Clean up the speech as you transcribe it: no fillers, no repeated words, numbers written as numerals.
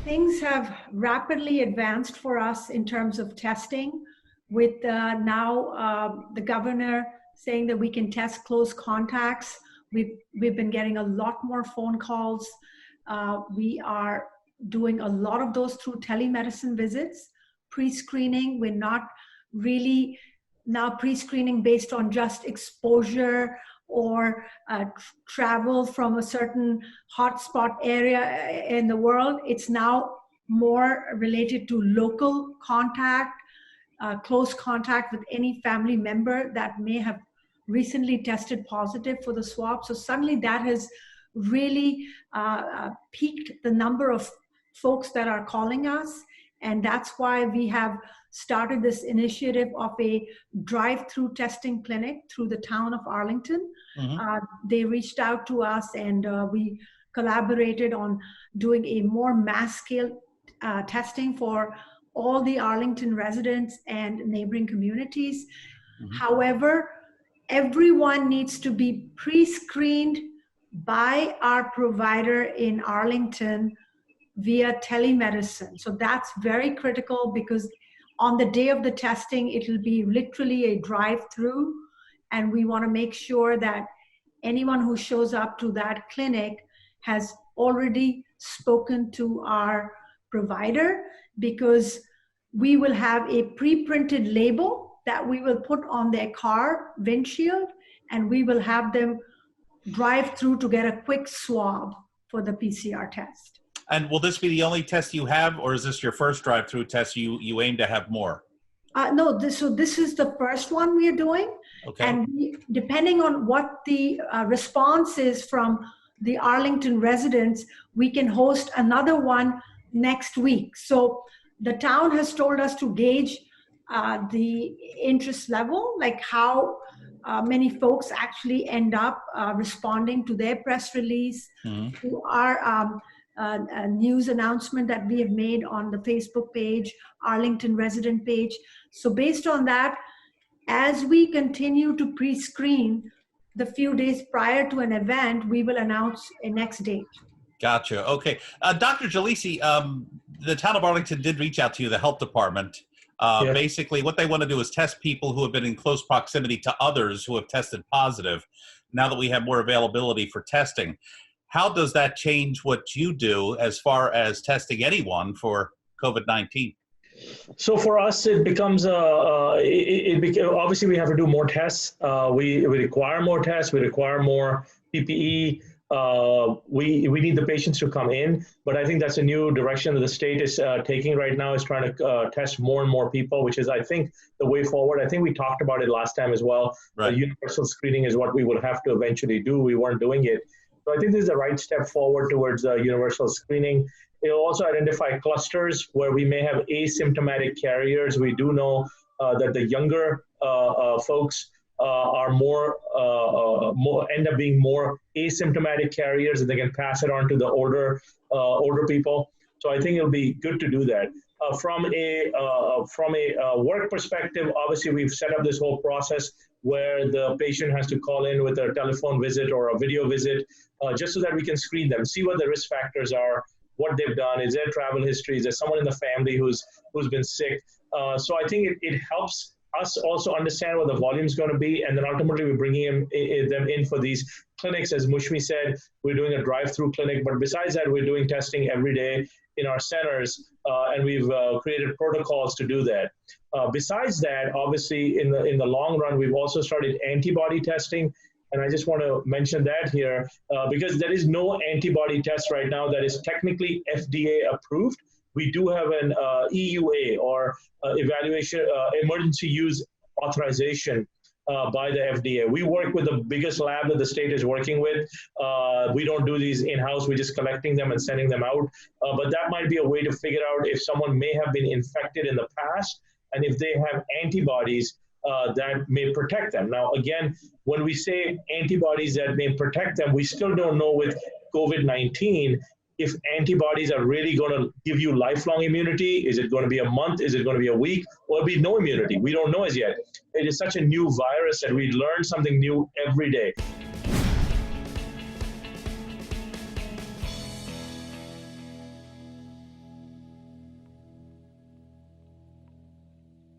Things have rapidly advanced for us in terms of testing, with now the governor saying that we can test close contacts. We've been getting a lot more phone calls. We are doing a lot of those through telemedicine visits, pre-screening. We're not really now pre-screening based on just exposure or travel from a certain hotspot area in the world. It's now more related to local contact, close contact with any family member that may have recently tested positive for the swab. So suddenly that has really peaked the number of folks that are calling us. And that's why we have started this initiative of a drive-through testing clinic through the town of Arlington. They reached out to us, and we collaborated on doing a more mass-scale testing for all the Arlington residents and neighboring communities. However, everyone needs to be pre-screened by our provider in Arlington via telemedicine. So that's very critical, because on the day of the testing, it will be literally a drive-through, and we want to make sure that anyone who shows up to that clinic has already spoken to our provider, because we will have a pre-printed label that we will put on their car windshield, and we will have them drive through to get a quick swab for the PCR test. And will this be the only test you have, or is this your first drive-through test? You aim to have more? No, this is the first one we are doing. Okay. And depending on what the response is from the Arlington residents, we can host another one next week. So the town has told us to gauge the interest level, like how many folks actually end up responding to their press release, to our news announcement that we have made on the Facebook page, Arlington resident page. So based on that, as we continue to pre-screen the few days prior to an event, we will announce a next date. Gotcha. Okay. Dr. Jalisi, the town of Arlington did reach out to you, the health department. Basically, what they want to do is test people who have been in close proximity to others who have tested positive, now that we have more availability for testing. How does that change what you do as far as testing anyone for COVID-19? So for us, it becomes obviously we have to do more tests. We require more tests. We require more PPE. We need the patients to come in, but I think that's a new direction that the state is taking right now, is trying to test more and more people, which is, I think, the way forward. I think we talked about it last time as well. Right. Universal screening is what we will have to eventually do. We weren't doing it. So I think this is the right step forward towards universal screening. It will also identify clusters where we may have asymptomatic carriers. We do know that the younger folks are more end up being more asymptomatic carriers, and they can pass it on to the older people. So I think it'll be good to do that. From a work perspective, obviously we've set up this whole process where the patient has to call in with a telephone visit or a video visit, just so that we can screen them, see what the risk factors are, what they've done, is there travel history, is there someone in the family who's been sick. So I think it helps us also understand what the volume is going to be, and then ultimately we're bringing them in for these clinics. As Mushmi said, we're doing a drive-through clinic, but besides that, we're doing testing every day in our centers, and we've created protocols to do that. Besides that, obviously, in the long run, we've also started antibody testing, and I just want to mention that here because there is no antibody test right now that is technically FDA approved. We do have an EUA, or evaluation emergency use authorization by the FDA. We work with the biggest lab that the state is working with. We don't do these in-house. We're just collecting them and sending them out. But that might be a way to figure out if someone may have been infected in the past, and if they have antibodies that may protect them. Now, again, when we say antibodies that may protect them, we still don't know with COVID-19 if antibodies are really going to give you lifelong immunity. Is it going to be a month? Is it going to be a week? Or be no immunity? We don't know as yet. It is such a new virus that we learn something new every day.